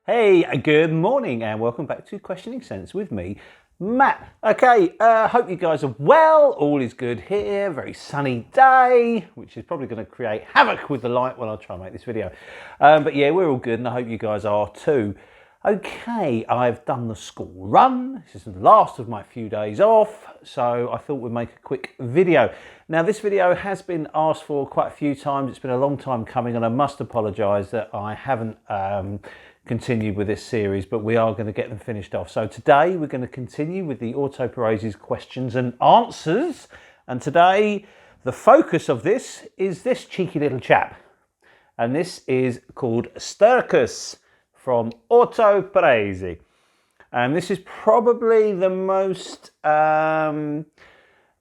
Hey, good morning and welcome back to Questioning Sense with me, Matt. Okay, hope you guys are well. All is good here. Very sunny day, which is probably going to create havoc with the light when I try and make this video. But yeah, we're all good and I hope you guys are too. Okay, I've done the school run. This is the last of my few days off, so I thought we'd make a quick video. Now, this video has been asked for quite a few times. It's been a long time coming and I must apologise that I haven't continued with this series, but we are going to get them finished off. So today we're going to continue with the Orto Parisi's questions and answers. And today the focus of this is this cheeky little chap. And this is called Stercus from Orto Parisi. And this is probably the most, well,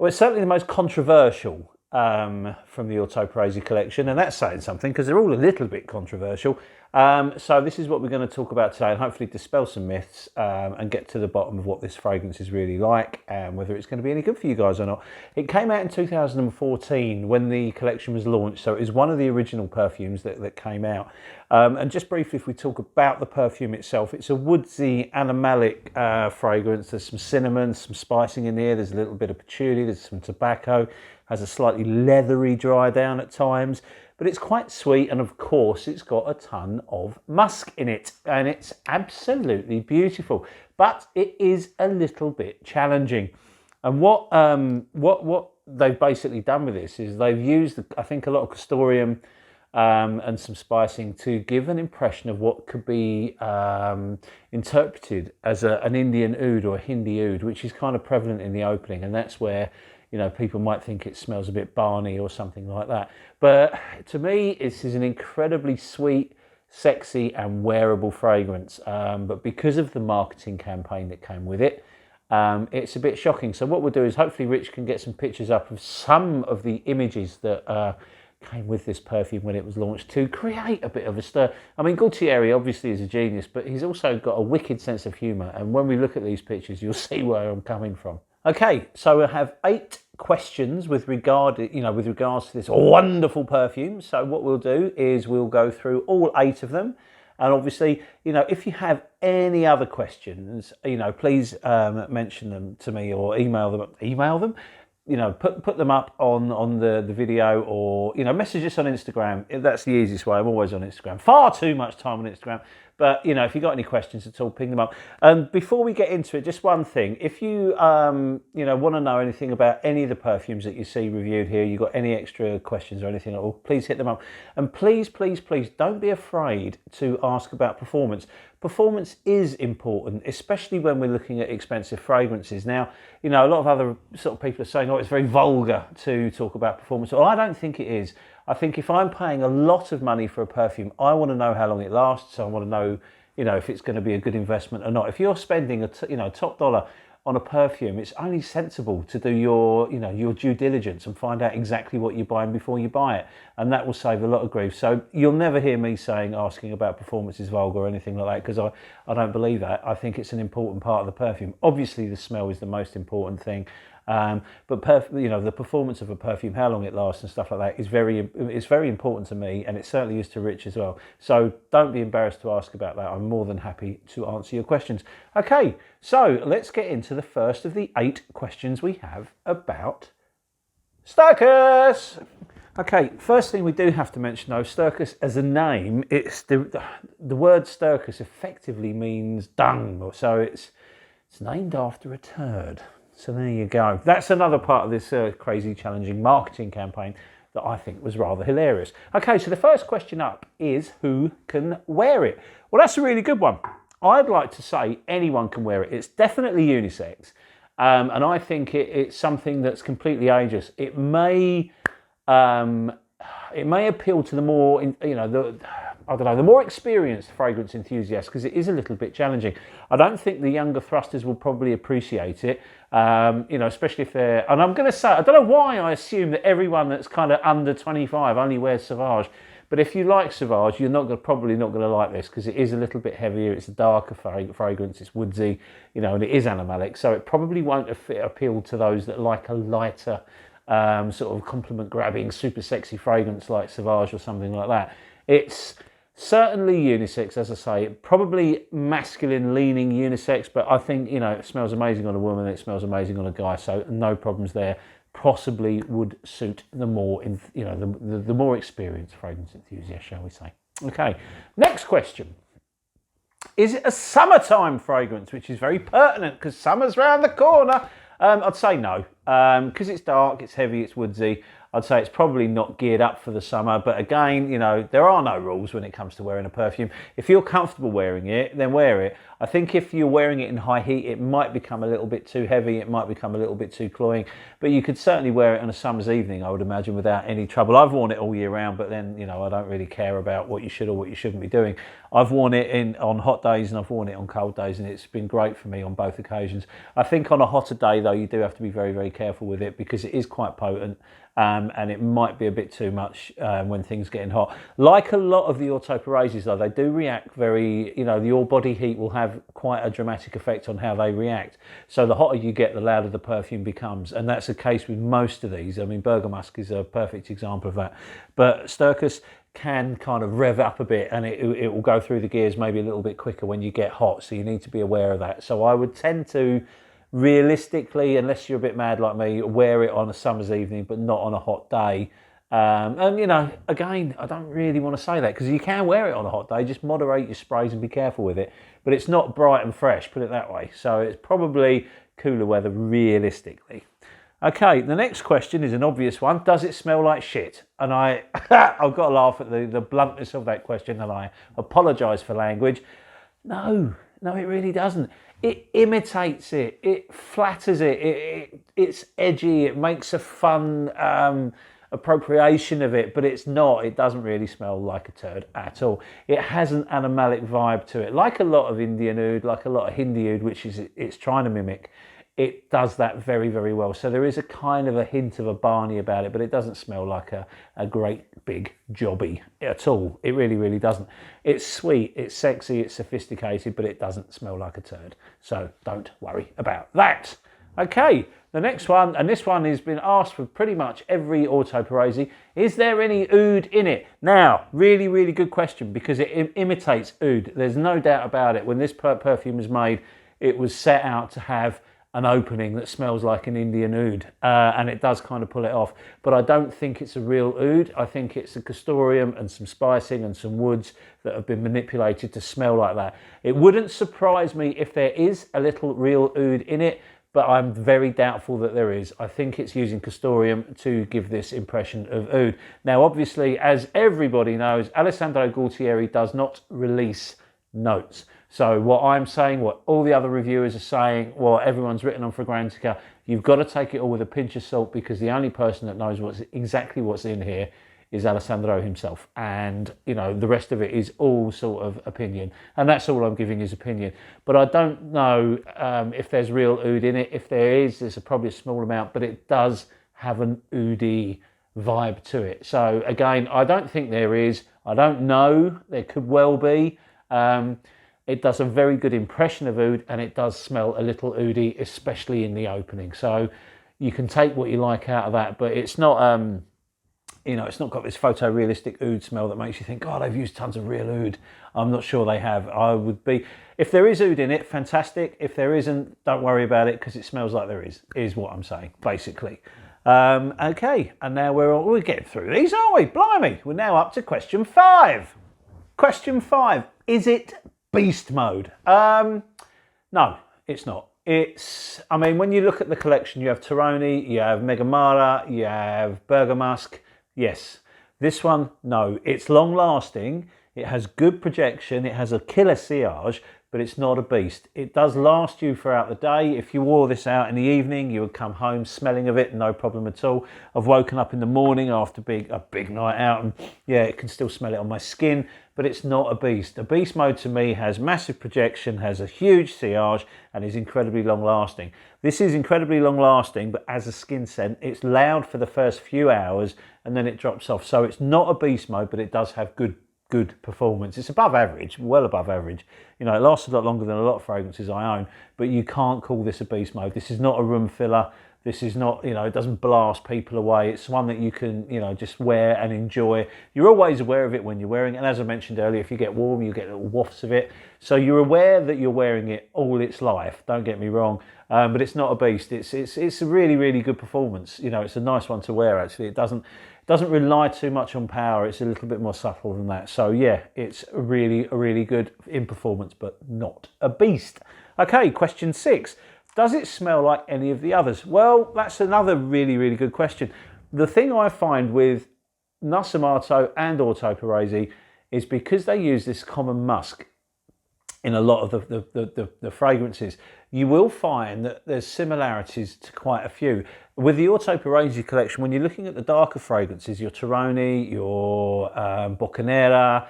it's certainly the most controversial from the Orto Parisi collection. And that's saying something because they're all a little bit controversial. So this is what we're going to talk about today and hopefully dispel some myths and get to the bottom of what this fragrance is really like and whether it's going to be any good for you guys or not. It came out in 2014 when the collection was launched, so it is one of the original perfumes that came out. And just briefly, if we talk about the perfume itself, it's a woodsy, animalic fragrance. There's some cinnamon, some spicing in there. There's a little bit of patchouli, there's some tobacco, has a slightly leathery dry down at times. But it's quite sweet, and of course it's got a ton of musk in it, and it's absolutely beautiful. But it is a little bit challenging. And what they've basically done with this is they've used, I think, a lot of castoreum and some spicing to give an impression of what could be interpreted as an Indian oud or a Hindi oud, which is kind of prevalent in the opening, and that's where, you know, people might think it smells a bit barny or something like that. But to me, this is an incredibly sweet, sexy and wearable fragrance. But because of the marketing campaign that came with it, it's a bit shocking. So what we'll do is hopefully Rich can get some pictures up of some of the images that came with this perfume when it was launched to create a bit of a stir. I mean, Gaultieri obviously is a genius, but he's also got a wicked sense of humour. And when we look at these pictures, you'll see where I'm coming from. Okay, so we'll have 8 questions with regards to this wonderful perfume. So what we'll do is we'll go through all 8 of them. And obviously, you know, if you have any other questions, you know, please mention them to me or email them. You know, put them up on the video, or, you know, message us on Instagram. That's the easiest way. I'm always on Instagram. Far too much time on Instagram. But, you know, if you've got any questions at all, ping them up. Before we get into it, just one thing. If you, you know, want to know anything about any of the perfumes that you see reviewed here, you've got any extra questions or anything at all, please hit them up. And please, please, please don't be afraid to ask about performance. Performance is important, especially when we're looking at expensive fragrances. Now, you know, a lot of other sort of people are saying, oh, it's very vulgar to talk about performance. Well, I don't think it is. I think if I'm paying a lot of money for a perfume, I want to know how long it lasts. I want to know, you know, if it's going to be a good investment or not. If you're spending top dollar on a perfume, it's only sensible to do your due diligence and find out exactly what you're buying before you buy it, and that will save a lot of grief. So you'll never hear me asking about performance is vulgar or anything like that, because I don't believe that. I think it's an important part of the perfume. Obviously, the smell is the most important thing. But the performance of a perfume, how long it lasts and stuff like that is very important to me, and it certainly is to Rich as well. So don't be embarrassed to ask about that. I'm more than happy to answer your questions. Okay, so let's get into the first of the 8 questions we have about Stercus. Okay, first thing we do have to mention though, Stercus as a name, it's the word Stercus effectively means dung, so it's named after a turd. So there you go. That's another part of this crazy, challenging marketing campaign that I think was rather hilarious. Okay, so the first question up is, who can wear it? Well, that's a really good one. I'd like to say anyone can wear it. It's definitely unisex. And I think it's something that's completely ageist. It may appeal to the more, I don't know, the more experienced fragrance enthusiasts, because it is a little bit challenging. I don't think the younger thrusters will probably appreciate it, you know, especially if they're, and I'm going to say, I don't know why I assume that everyone that's kind of under 25 only wears Sauvage, but if you like Sauvage, you're probably not going to like this, because it is a little bit heavier, it's a darker fragrance, it's woodsy, you know, and it is animalic, so it probably won't appeal to those that like a lighter, sort of compliment grabbing, super sexy fragrance like Sauvage or something like that. It's certainly unisex, as I say, probably masculine leaning unisex, but I think, you know, it smells amazing on a woman, it smells amazing on a guy, so no problems there. Possibly would suit the more, you know, the more experienced fragrance enthusiast, shall we say. Okay, next question. Is it a summertime fragrance, which is very pertinent because summer's round the corner? I'd say no, because it's dark, it's heavy, it's woodsy. I'd say it's probably not geared up for the summer, but again, you know, there are no rules when it comes to wearing a perfume. If you're comfortable wearing it, then wear it. I think if you're wearing it in high heat, it might become a little bit too heavy, it might become a little bit too cloying, but you could certainly wear it on a summer's evening, I would imagine, without any trouble. I've worn it all year round, but then, you know, I don't really care about what you should or what you shouldn't be doing. I've worn it on hot days and I've worn it on cold days, and it's been great for me on both occasions. I think on a hotter day, though, you do have to be very, very careful with it because it is quite potent. And it might be a bit too much when things getting hot. Like a lot of the Orto Parisis, though, they do react very, you know, your body heat will have quite a dramatic effect on how they react. So the hotter you get, the louder the perfume becomes. And that's the case with most of these. I mean, Bergamusk is a perfect example of that. But Stercus can kind of rev up a bit, and it will go through the gears maybe a little bit quicker when you get hot. So you need to be aware of that. So I would tend to, realistically, unless you're a bit mad like me, wear it on a summer's evening, but not on a hot day. And, you know, again, I don't really want to say that because you can wear it on a hot day. Just moderate your sprays and be careful with it. But it's not bright and fresh, put it that way. So it's probably cooler weather, realistically. Okay, the next question is an obvious one. Does it smell like shit? And I've got to laugh at the bluntness of that question, and I apologise for language. No, it really doesn't. It imitates it, it flatters it, it's edgy, it makes a fun appropriation of it, but it's not, it doesn't really smell like a turd at all. It has an animalic vibe to it, like a lot of Indian oud, like a lot of Hindi oud, which is it's trying to mimic. It does that very, very well. So there is a kind of a hint of a Barney about it, but it doesn't smell like a great big jobby at all. It really, really doesn't. It's sweet, it's sexy, it's sophisticated, but it doesn't smell like a turd. So don't worry about that. Okay, the next one, and this one has been asked for pretty much every Orto Parisi. Is there any oud in it? Now, really, really good question, because it imitates oud. There's no doubt about it. When this perfume was made, it was set out to have an opening that smells like an Indian oud, and it does kind of pull it off, but I don't think it's a real oud. I think it's a castoreum and some spicing and some woods that have been manipulated to smell like that. It wouldn't surprise me if there is a little real oud in it, but I'm very doubtful that there is. I think it's using castoreum to give this impression of oud. Now, obviously, as everybody knows, Alessandro Gualtieri does not release notes. So what I'm saying, what all the other reviewers are saying, what everyone's written on Fragrantica, you've got to take it all with a pinch of salt, because the only person that knows exactly what's in here is Alessandro himself. And, you know, the rest of it is all sort of opinion. And that's all I'm giving is opinion. But I don't know if there's real oud in it. If there is, there's probably a small amount, but it does have an oudy vibe to it. So again, I don't think there is. I don't know. There could well be. It does a very good impression of oud, and it does smell a little oudy, especially in the opening. So you can take what you like out of that, but it's not, you know, it's not got this photorealistic oud smell that makes you think, oh, they've used tons of real oud. I'm not sure they have. I would be, if there is oud in it, fantastic. If there isn't, don't worry about it, because it smells like there is what I'm saying, basically. Okay, and now we're getting through these, aren't we? Blimey, we're now up to question 5. Question 5, is it beast mode? No, it's not. It's, I mean, when you look at the collection, you have Toroni, you have Megamara, you have Bergamusk. Yes. This one, no. It's long lasting, it has good projection, it has a killer sillage, but but it's not a beast. It does last you throughout the day. If you wore this out in the evening, you would come home smelling of it, no problem at all. I've woken up in the morning after a big night out, and yeah, it can still smell it on my skin, but it's not a beast. A beast mode to me has massive projection, has a huge sillage, and is incredibly long lasting. This is incredibly long lasting, but as a skin scent, it's loud for the first few hours and then it drops off. So it's not a beast mode, but it does have good performance. It's above average, well above average. You know, it lasts a lot longer than a lot of fragrances I own, but you can't call this a beast mode. This is not a room filler. This is not, you know, it doesn't blast people away. It's one that you can, you know, just wear and enjoy. You're always aware of it when you're wearing it. And as I mentioned earlier, if you get warm, you get little wafts of it. So you're aware that you're wearing it all its life. Don't get me wrong. But it's not a beast. It's a really, really good performance. You know, it's a nice one to wear, actually. It doesn't rely too much on power. It's a little bit more subtle than that. So yeah, it's really good in performance, but not a beast. Okay, question 6. Does it smell like any of the others? Well, that's another really good question. The thing I find with Nascimato and Orto Parisi is because they use this common musk in a lot of the fragrances, you will find that there's similarities to quite a few. With the Orto Parisi collection, when you're looking at the darker fragrances, your Toroni, your Boccanera,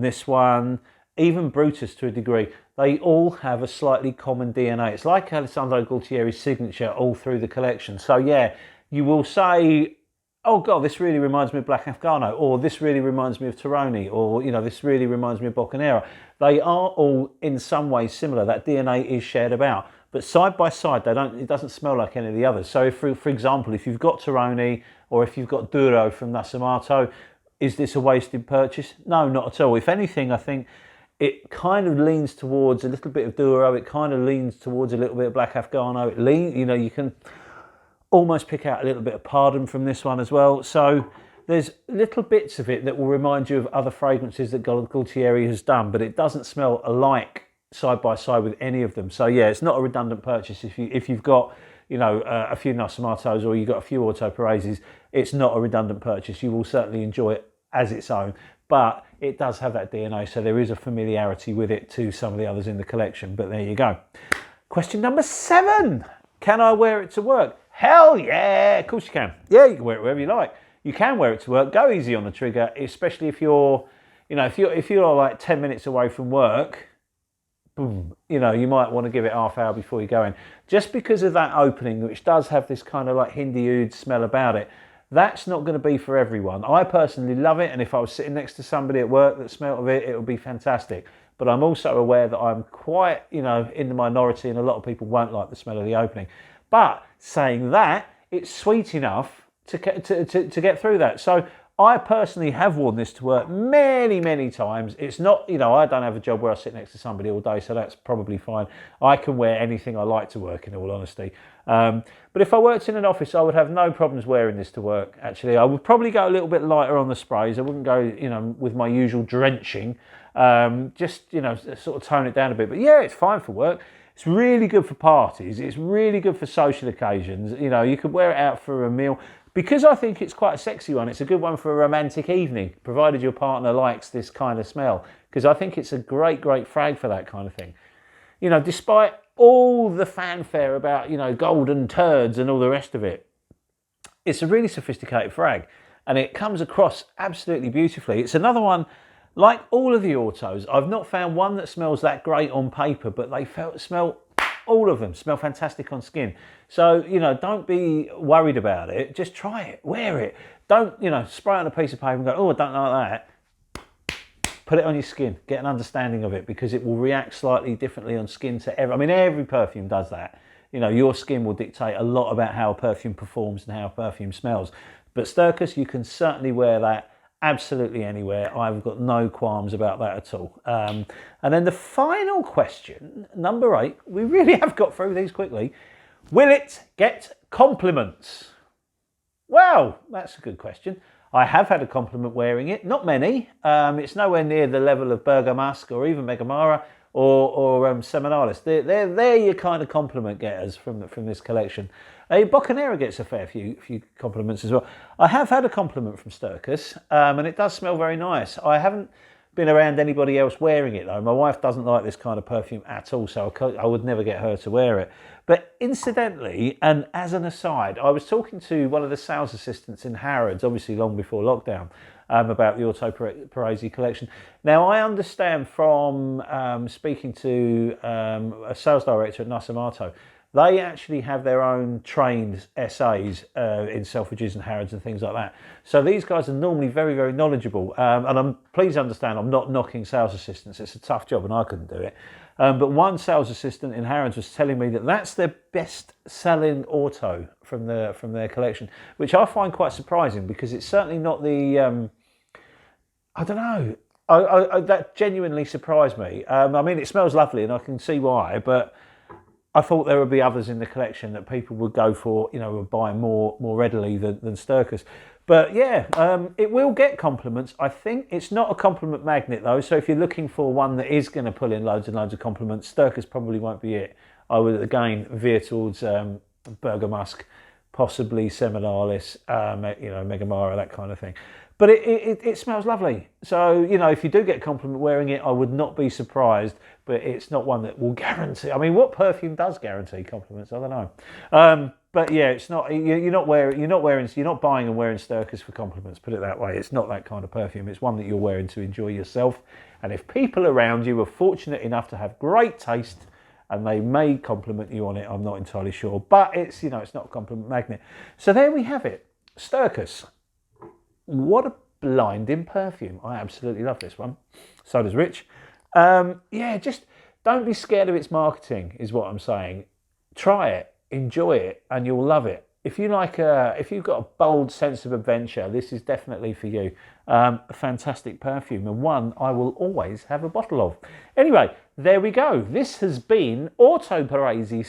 this one, even Brutus to a degree, they all have a slightly common DNA. It's like Alessandro Gualtieri's signature all through the collection. So yeah, you will say, oh God, this really reminds me of Black Afghano, or this really reminds me of Toroni, or, you know, this really reminds me of Boccanera. They are all in some way similar. That DNA is shared about, but side by side, it doesn't smell like any of the others. So if, for example, if you've got Toroni, or if you've got Duro from Nascimato, is this a wasted purchase? No, not at all. If anything, I think it kind of leans towards a little bit of Duro. It kind of leans towards a little bit of Black Afghano. You know, you can almost pick out a little bit of Pardon from this one as well. So there's little bits of it that will remind you of other fragrances that Gualtieri has done, but it doesn't smell alike side by side with any of them. So yeah, it's not a redundant purchase. If you've got, you know, a few Nascimatos, or you've got a few Orto Parisis, it's not a redundant purchase. You will certainly enjoy it as its own, but it does have that DNA, so there is a familiarity with it to some of the others in the collection. But there you go. Question number 7. Can I wear it to work? Hell yeah, of course you can. Yeah, you can wear it wherever you like. You can wear it to work. Go easy on the trigger, especially if you're, you know, if you're like 10 minutes away from work, boom, you know, you might want to give it half hour before you go in. Just because of that opening, which does have this kind of like Hindi oud smell about it, that's not going to be for everyone. I personally love it, and if I was sitting next to somebody at work that smelled of it, it would be fantastic. But I'm also aware that I'm quite, you know, in the minority, and a lot of people won't like the smell of the opening. But saying that, it's sweet enough to get through that. So I personally have worn this to work many times. It's not, you know, I don't have a job where I sit next to somebody all day, so that's probably fine. I can wear anything I like to work, in all honesty. But if I worked in an office, I would have no problems wearing this to work, actually. I would probably go a little bit lighter on the sprays. I wouldn't go, you know, with my usual drenching. Just, you know, sort of tone it down a bit. But yeah, it's fine for work. It's really good for parties. It's really good for social occasions. You know, you could wear it out for a meal. Because I think it's quite a sexy one, it's a good one for a romantic evening, provided your partner likes this kind of smell. Because I think it's a great frag for that kind of thing. You know, despite all the fanfare about, you know, golden turds and all the rest of it, it's a really sophisticated frag. And it comes across absolutely beautifully. It's another one, like all of the Ortos, I've not found one that smells that great on paper, but they smell, all of them smell fantastic on skin. So, you know, don't be worried about it. Just try it, wear it. Don't, you know, spray on a piece of paper and go, oh, I don't like that. Put it on your skin, get an understanding of it, because it will react slightly differently on skin to every perfume does that. You know, your skin will dictate a lot about how a perfume performs and how a perfume smells. But Stercus, you can certainly wear that absolutely anywhere. I've got no qualms about that at all. And then the final question, number 8, we really have got through these quickly. Will it get compliments? Well, that's a good question. I have had a compliment wearing it, not many. It's nowhere near the level of Bergamasque or even Megamara or Seminalis. They're your kind of compliment getters from this collection. Boccanera gets a fair few compliments as well. I have had a compliment from Stercus, and it does smell very nice. I haven't been around anybody else wearing it though. My wife doesn't like this kind of perfume at all, so I would never get her to wear it. But incidentally, and as an aside, I was talking to one of the sales assistants in Harrods, obviously long before lockdown, about the Orto Parisi collection. Now, I understand from speaking to a sales director at Nasamato, they actually have their own trained SAs in Selfridges and Harrods and things like that. So these guys are normally very, very knowledgeable. And please understand, I'm not knocking sales assistants. It's a tough job and I couldn't do it. But one sales assistant in Harrods was telling me that that's their best selling Orto from their collection, which I find quite surprising because it's certainly not the, I don't know, that genuinely surprised me. I mean, it smells lovely and I can see why, but I thought there would be others in the collection that people would go for, you know, would buy more readily than Stercus. But yeah, it will get compliments. I think it's not a compliment magnet though. So if you're looking for one that is going to pull in loads and loads of compliments, Stercus probably won't be it. I would again veer towards Berger Musk, possibly Seminalis, you know, Megamara, that kind of thing. But it smells lovely. So, you know, if you do get a compliment wearing it, I would not be surprised, but it's not one that will guarantee. I mean, what perfume does guarantee compliments? I don't know. But yeah, it's not, you're not buying and wearing Stercus for compliments, put it that way. It's not that kind of perfume. It's one that you're wearing to enjoy yourself. And if people around you are fortunate enough to have great taste, and they may compliment you on it, I'm not entirely sure. But it's, you know, it's not a compliment magnet. So there we have it. Stercus. What a blinding perfume. I absolutely love this one. So does Rich. Yeah, just don't be scared of its marketing is what I'm saying. Try it, enjoy it, and you'll love it. If you like, if you've got a bold sense of adventure, this is definitely for you. A fantastic perfume, and one I will always have a bottle of. Anyway, there we go. This has been Orto Parisi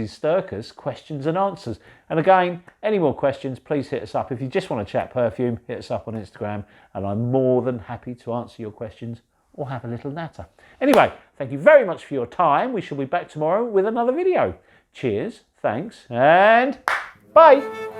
Stercus questions and answers. And again, any more questions, please hit us up. If you just want to chat perfume, hit us up on Instagram, and I'm more than happy to answer your questions or have a little natter. Anyway, thank you very much for your time. We shall be back tomorrow with another video. Cheers, thanks, and bye.